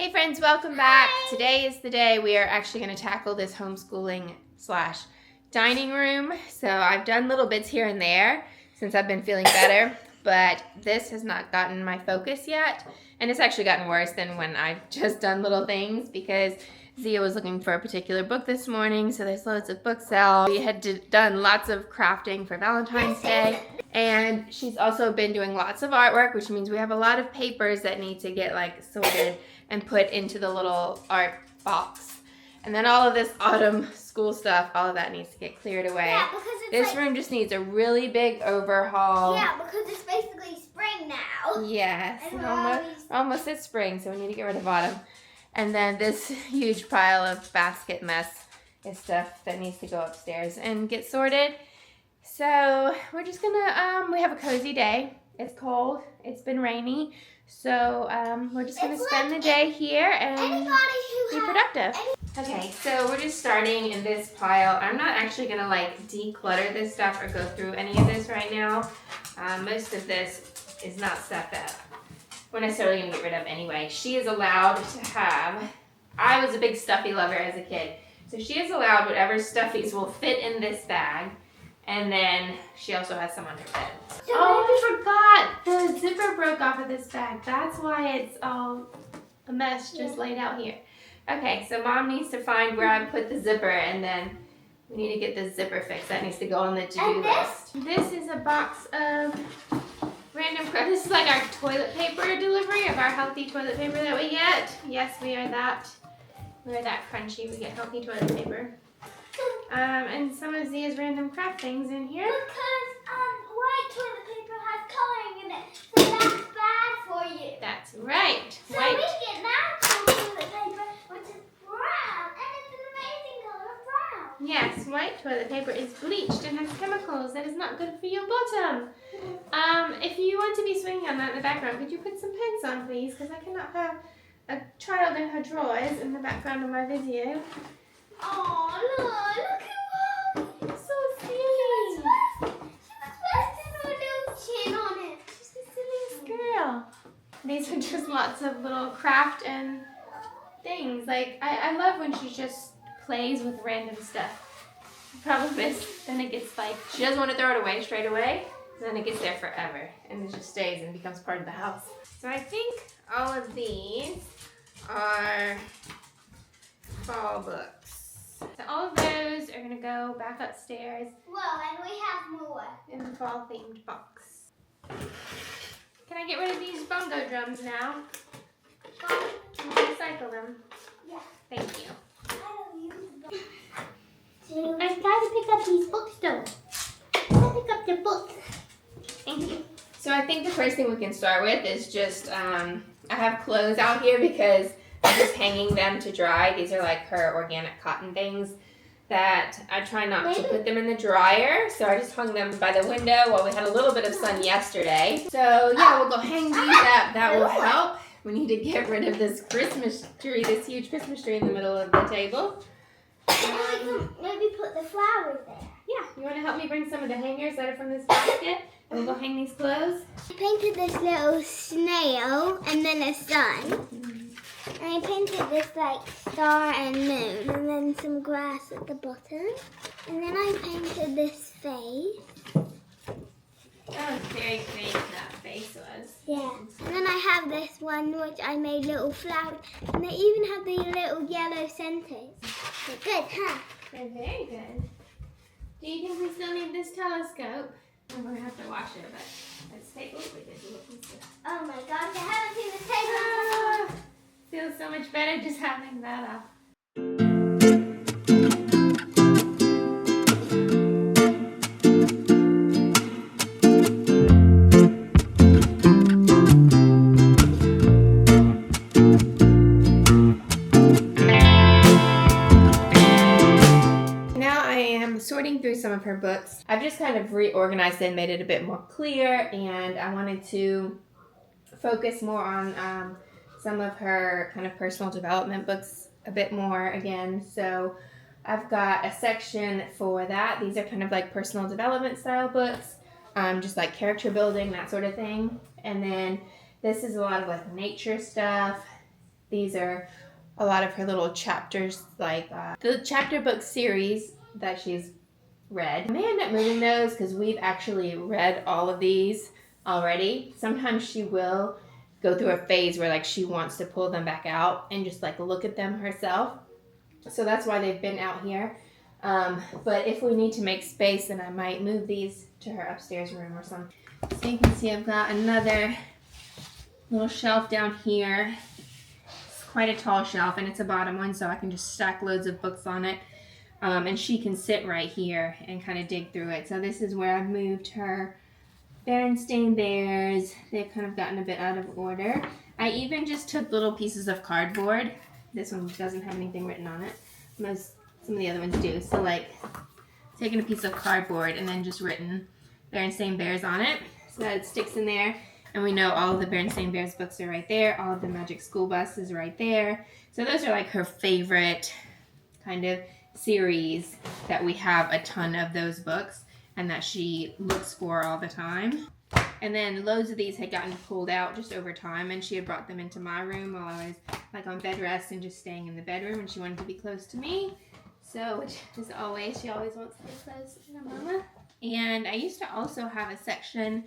Hey friends, welcome back. Today is the day we are actually going to tackle this homeschooling / dining room. So I've done little bits here and there since I've been feeling better, but this has not gotten my focus yet. And it's actually gotten worse than when I've just done little things because Zia was looking for a particular book this morning, so there's loads of books out. We had done lots of crafting for Valentine's Day, and she's also been doing lots of artwork, which means we have a lot of papers that need to get like sorted and put into the little art box. And then all of this autumn school stuff, all of that needs to get cleared away. Yeah, because it's this room just needs a really big overhaul. Yeah, because it's basically spring now. Yes, almost it's spring, so we need to get rid of autumn. And then this huge pile of basket mess is stuff that needs to go upstairs and get sorted. So we're just gonna, we have a cozy day. It's cold, it's been rainy. So we're just gonna spend the day here and be productive. Okay, so we're just starting in this pile. I'm not actually gonna like declutter this stuff or go through any of this right now. Most of this is not stuff that we're necessarily gonna get rid of anyway. She is allowed to have, I was a big stuffy lover as a kid, so she is allowed whatever stuffies will fit in this bag, and then she also has some on her bed. Oh, I forgot, the zipper broke off of this bag. That's why it's all a mess just laid out here. Okay, so Mom needs to find where I put the zipper, and then we need to get the zipper fixed. That needs to go on the to-do list. This is a box of this is like our toilet paper delivery of our healthy toilet paper that we get. Yes, we are that crunchy. We get healthy toilet paper. And some of Zia's random craft things in here. Because white toilet paper has coloring in it, so that's bad for you. That's right. So we get natural toilet paper, which is brown, and it's an amazing color of brown. Yes, white toilet paper is bleached and has chemicals that is not good for your bottom. If you want to be swinging on that in the background, could you put some pens on, please? Because I cannot have a child in her drawers in the background of my video. Oh, look at her. It's so silly. She was supposed to have a little chin on it. She's the silliest girl. These are just lots of little craft and things. Like, I love when she just plays with random stuff. The problem is, then it gets like, she doesn't want to throw it away straight away. Then it gets there forever, and it just stays and becomes part of the house. So I think all of these are fall books. So all of those are gonna go back upstairs. Well, and we have more in the fall themed box. Can I get rid of these bongo drums now? Can you recycle them? Yeah. Thank you. I don't use them. I gotta pick up these books though. I gotta pick up the books. Thank you. So I think the first thing we can start with is just, I have clothes out here because I'm just hanging them to dry. These are like her organic cotton things that I try not to put them in the dryer. So I just hung them by the window while we had a little bit of sun yesterday. So yeah, we'll go hang these up. That will help. We need to get rid of this Christmas tree, this huge Christmas tree in the middle of the table. Maybe put the flowers there. Yeah, you want to help me bring some of the hangers that are from this basket? And we'll go hang these clothes. I painted this little snail and then a sun. And I painted this like star and moon and then some grass at the bottom. And then I painted this face. That was very creative, that face was. Yeah. And then I have this one which I made little flowers. And they even have the little yellow centers. They're good, huh? They're very good. Do you think we still need this telescope? We're going to have to wash it, but let's take a look at it. Oh my gosh, I haven't seen this table before. Feels so much better just having that up. Sorting through some of her books. I've just kind of reorganized it and made it a bit more clear, and I wanted to focus more on some of her kind of personal development books a bit more again. So I've got a section for that. These are kind of like personal development style books, just like character building, that sort of thing. And then this is a lot of like nature stuff, These are a lot of her little chapters, like the chapter book series that she's read. I may end up moving those because we've actually read all of these already. Sometimes she will go through a phase where like she wants to pull them back out and just like look at them herself. So that's why they've been out here. But if we need to make space, then I might move these to her upstairs room or something. So you can see I've got another little shelf down here. It's quite a tall shelf, and it's a bottom one, so I can just stack loads of books on it. And she can sit right here and kind of dig through it. So this is where I've moved her Berenstain Bears. They've kind of gotten a bit out of order. I even just took little pieces of cardboard. This one doesn't have anything written on it. Some of the other ones do. So like taking a piece of cardboard and then just written Berenstain Bears on it so that it sticks in there. And we know all of the Berenstain Bears books are right there. All of the Magic School Bus is right there. So those are like her favorite kind of series that we have a ton of those books and that she looks for all the time. And then loads of these had gotten pulled out just over time, and she had brought them into my room while I was like on bed rest and just staying in the bedroom, and she wanted to be close to me. So, which is always, she always wants to be close to her mama. And I used to also have a section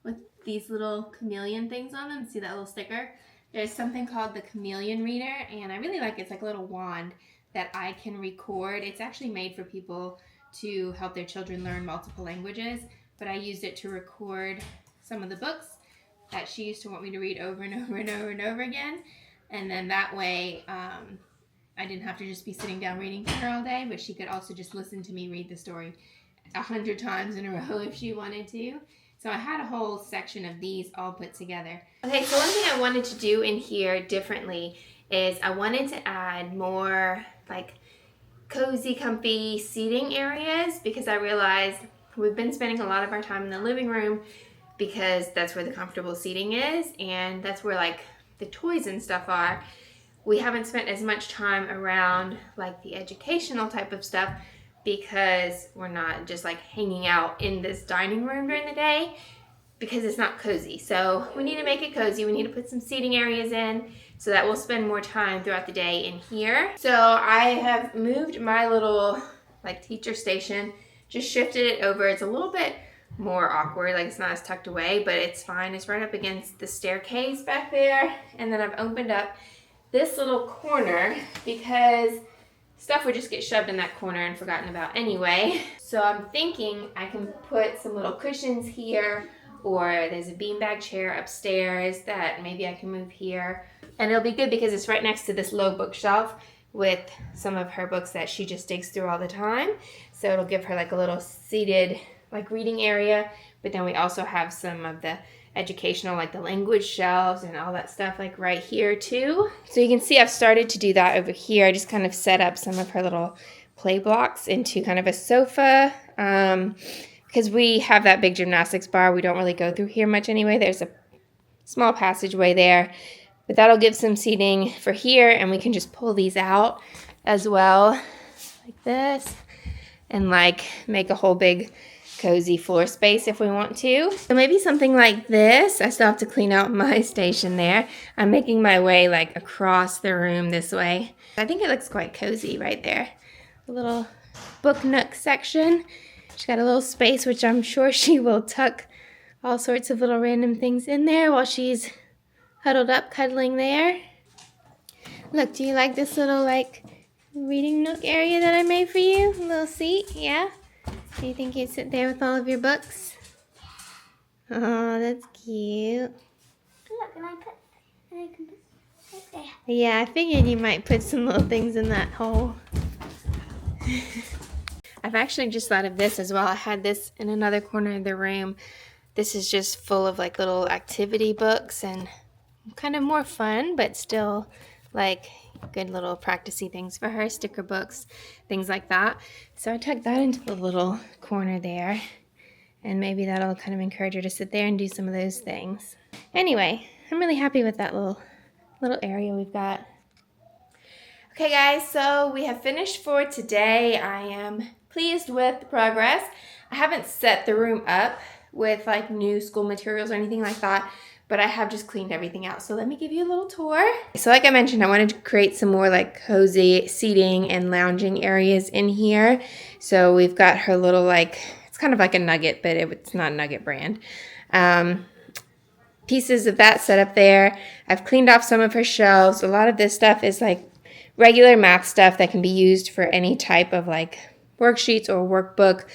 with these little chameleon things on them. See that little sticker? There's something called the Chameleon Reader, and I really like it. It's like a little wand that I can record. It's actually made for people to help their children learn multiple languages, but I used it to record some of the books that she used to want me to read over and over and over and over again. And then that way, I didn't have to just be sitting down reading to her all day, but she could also just listen to me read the story 100 times in a row if she wanted to. So I had a whole section of these all put together. Okay, so one thing I wanted to do in here differently is I wanted to add more like cozy, comfy seating areas, because I realized we've been spending a lot of our time in the living room because that's where the comfortable seating is, and that's where like the toys and stuff are. We haven't spent as much time around like the educational type of stuff because we're not just like hanging out in this dining room during the day because it's not cozy. So we need to make it cozy. We need to put some seating areas in so that we'll spend more time throughout the day in here. So I have moved my little like teacher station, just shifted it over. It's a little bit more awkward, like it's not as tucked away, but it's fine. It's right up against the staircase back there. And then I've opened up this little corner because stuff would just get shoved in that corner and forgotten about anyway. So I'm thinking I can put some little cushions here, or there's a beanbag chair upstairs that maybe I can move here. And it'll be good because it's right next to this low bookshelf with some of her books that she just digs through all the time. So it'll give her like a little seated like reading area, but then we also have some of the educational, like the language shelves and all that stuff like right here too. So you can see I've started to do that over here. I just kind of set up some of her little play blocks into kind of a sofa because we have that big gymnastics bar. We don't really go through here much anyway. There's a small passageway there, but that'll give some seating for here, and we can just pull these out as well like this and like make a whole big cozy floor space if we want to. So maybe something like this. I still have to clean out my station there. I'm making my way like across the room this way. I think it looks quite cozy right there. A little book nook section. She's got a little space which I'm sure she will tuck all sorts of little random things in there while she's huddled up cuddling there. Look, do you like this little like reading nook area that I made for you? A little seat, yeah? Do you think you'd sit there with all of your books? Oh, that's cute. Look, and I can put right there. Yeah, I figured you might put some little things in that hole. I've actually just thought of this as well. I had this in another corner of the room. This is just full of like little activity books and kind of more fun, but still like good little practicey things for her, sticker books, things like that. So I tucked that into the little corner there, and maybe that'll kind of encourage her to sit there and do some of those things. Anyway, I'm really happy with that little area we've got. Okay guys, so we have finished for today. I am pleased with the progress. I haven't set the room up with like new school materials or anything like that, but I have just cleaned everything out. So let me give you a little tour. So like I mentioned, I wanted to create some more like cozy seating and lounging areas in here. So we've got her little like, it's kind of like a Nugget, but it's not a Nugget brand. Pieces of that set up there. I've cleaned off some of her shelves. A lot of this stuff is like regular math stuff that can be used for any type of like worksheets or workbook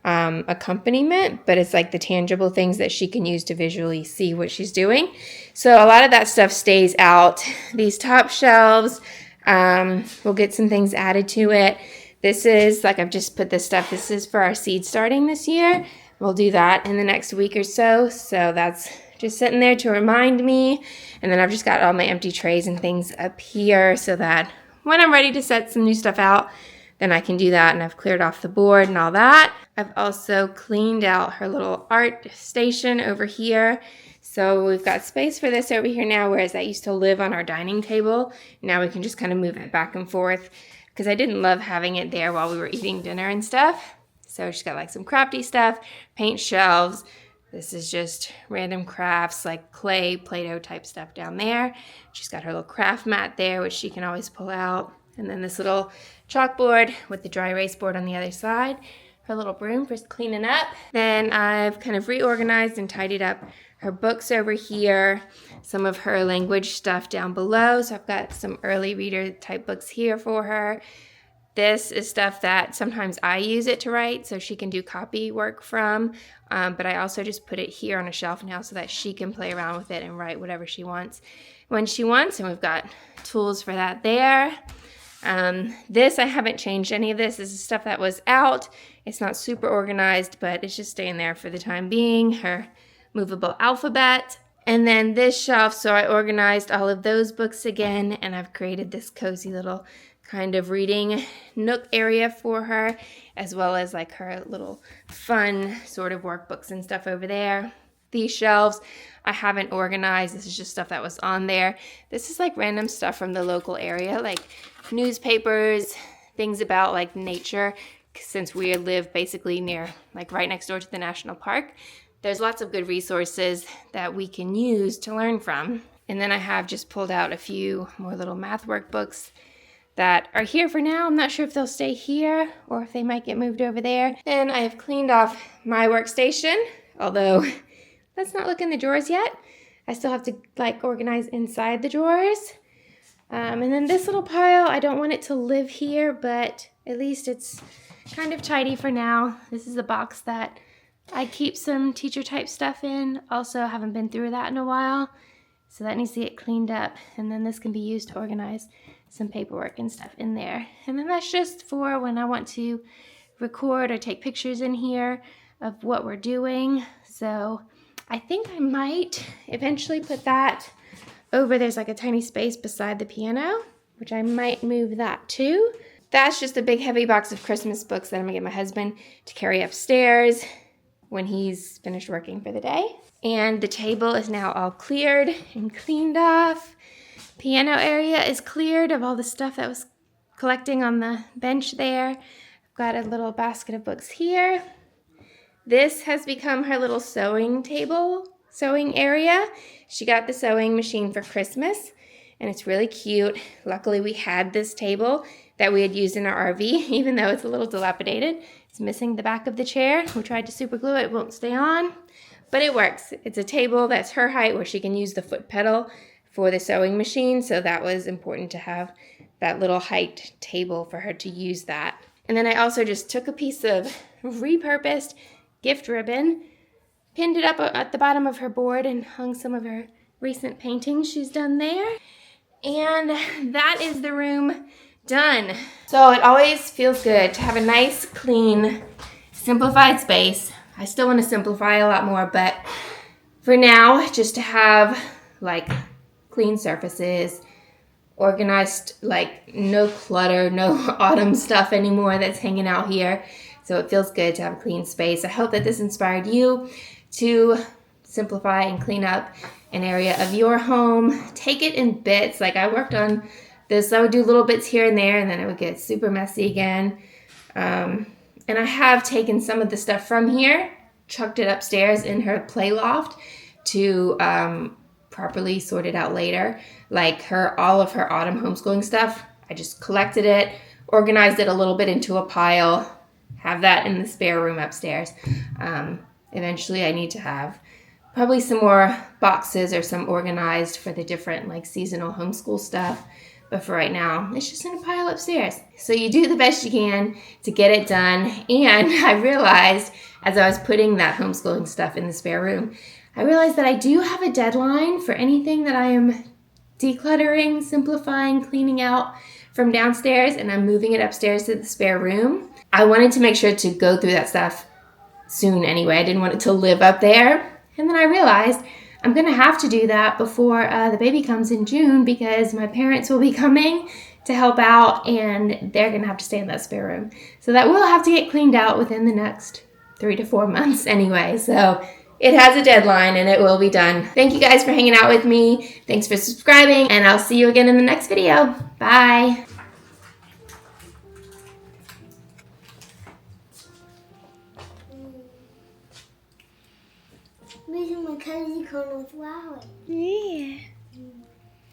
accompaniment, but it's like the tangible things that she can use to visually see what she's doing. So a lot of that stuff stays out. These top shelves, we'll get some things added to it. This is, like I've just put this stuff, this is for our seed starting this year. We'll do that in the next week or so. So that's just sitting there to remind me. And then I've just got all my empty trays and things up here so that when I'm ready to set some new stuff out, then I can do that. And I've cleared off the board and all that. I've also cleaned out her little art station over here. So we've got space for this over here now, whereas that used to live on our dining table. Now we can just kind of move it back and forth because I didn't love having it there while we were eating dinner and stuff. So she's got like some crafty stuff, paint shelves. This is just random crafts like clay, Play-Doh type stuff down there. She's got her little craft mat there, which she can always pull out. And then this little chalkboard with the dry erase board on the other side. Her little broom for cleaning up. Then I've kind of reorganized and tidied up her books over here. Some of her language stuff down below. So I've got some early reader type books here for her. This is stuff that sometimes I use it to write so she can do copy work from, but I also just put it here on a shelf now so that she can play around with it and write whatever she wants when she wants, and we've got tools for that there. This, I haven't changed any of this. This is stuff that was out. It's not super organized, but it's just staying there for the time being. Her movable alphabet. And then this shelf, so I organized all of those books again, and I've created this cozy little kind of reading nook area for her, as well as like her little fun sort of workbooks and stuff over there. These shelves I haven't organized. This is just stuff that was on there. This is like random stuff from the local area, like newspapers, things about like nature, since we live basically near, like right next door to the national park. There's lots of good resources that we can use to learn from. And then I have just pulled out a few more little math workbooks that are here for now. I'm not sure if they'll stay here or if they might get moved over there. Then I have cleaned off my workstation, although let's not look in the drawers yet. I still have to like organize inside the drawers. And then this little pile, I don't want it to live here, but at least it's kind of tidy for now. This is a box that I keep some teacher type stuff in. Also haven't been through that in a while, so that needs to get cleaned up. And then this can be used to organize some paperwork and stuff in there. And then that's just for when I want to record or take pictures in here of what we're doing. So I think I might eventually put that over. There's like a tiny space beside the piano, which I might move that too. That's just a big heavy box of Christmas books that I'm gonna get my husband to carry upstairs when he's finished working for the day. And the table is now all cleared and cleaned off. Piano area is cleared of all the stuff that was collecting on the bench there. I've got a little basket of books here. This has become her little sewing table, sewing area. She got the sewing machine for Christmas, and it's really cute. Luckily, we had this table that we had used in our RV, even though it's a little dilapidated. It's missing the back of the chair. We tried to super glue it, it won't stay on, but it works. It's a table that's her height where she can use the foot pedal for the sewing machine, so that was important to have that little height table for her to use that. And then I also just took a piece of repurposed gift ribbon, pinned it up at the bottom of her board, and hung some of her recent paintings she's done there. And that is the room done. So it always feels good to have a nice, clean, simplified space. I still want to simplify a lot more, but for now, just to have like clean surfaces, organized, like no clutter, no autumn stuff anymore that's hanging out here. So it feels good to have a clean space. I hope that this inspired you to simplify and clean up an area of your home. Take it in bits. Like I worked on this, I would do little bits here and there, and then it would get super messy again. And I have taken some of the stuff from here, chucked it upstairs in her play loft to properly sort it out later. Like all of her autumn homeschooling stuff, I just collected it, organized it a little bit into a pile, have that in the spare room upstairs. Eventually I need to have probably some more boxes or some organized for the different like seasonal homeschool stuff. But for right now, it's just in a pile upstairs. So you do the best you can to get it done. And I realized as I was putting that homeschooling stuff in the spare room, I realized that I do have a deadline for anything that I am decluttering, simplifying, cleaning out from downstairs, and I'm moving it upstairs to the spare room. I wanted to make sure to go through that stuff soon anyway. I didn't want it to live up there. And then I realized I'm going to have to do that before the baby comes in June, because my parents will be coming to help out and they're going to have to stay in that spare room. So that will have to get cleaned out within the next 3 to 4 months anyway. So it has a deadline and it will be done. Thank you guys for hanging out with me. Thanks for subscribing, and I'll see you again in the next video. Bye. Making my cozy corner with flowers. Yeah.